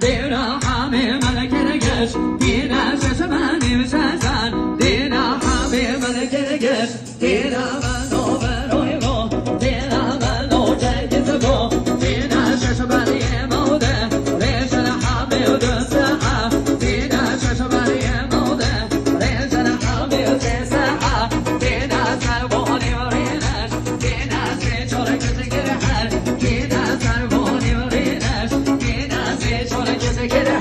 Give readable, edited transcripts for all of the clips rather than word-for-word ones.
دینا همه ملکرگش دینا ششمانی بششن دینا همه ملکرگش دینا منو برای ما دینا منو جنگیز ما دینا ششمانی موده ریشن همه و دسته هم دینا ششمانی موده ریشن همه و دسته هم دینا سربانی و رینش دینا سیچور کسی گره دینا سربانی و رینش دینا سیچور کسی گره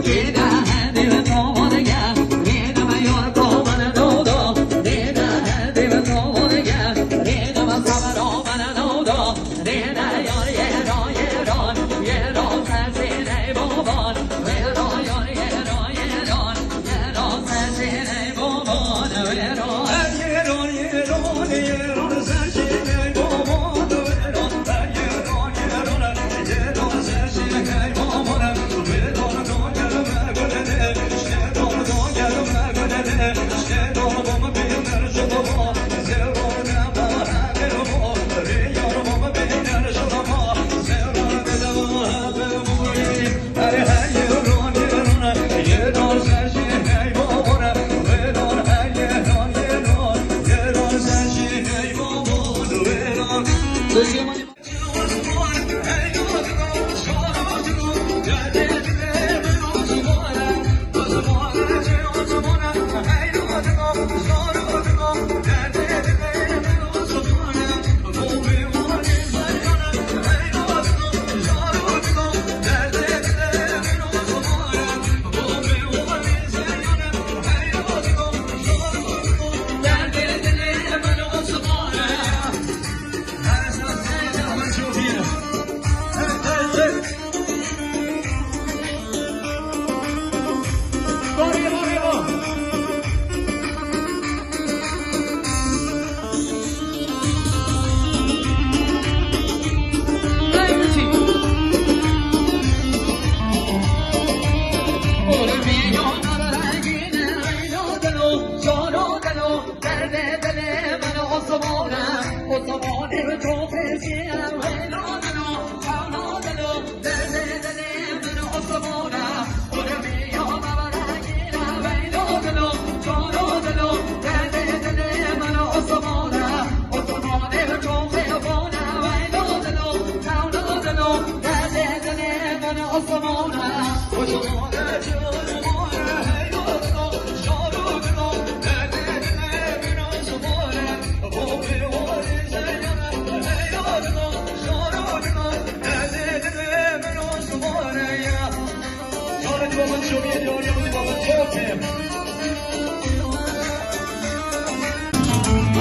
دینا هندی و تومانگه دینا میور کومن دودو دینا هندی و تومانگه دینا مسابر آمن دودو دینا یار یران یران یران سرسینه بابان یران یار یران یران یران سرسینه بابان یران یران یران یران سرسینه بابان یران یران یران یران سرسینه بابان یران دون گلم گلده شدون دون گلم گلده شدون بام بینر شدوا زرون نبا هبلوا ریار بام بینر شدوا زرون بدوا هبلوا اره یران یران یران سرسینه بابان یران یران یران یران سرسینه بابان یران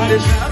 I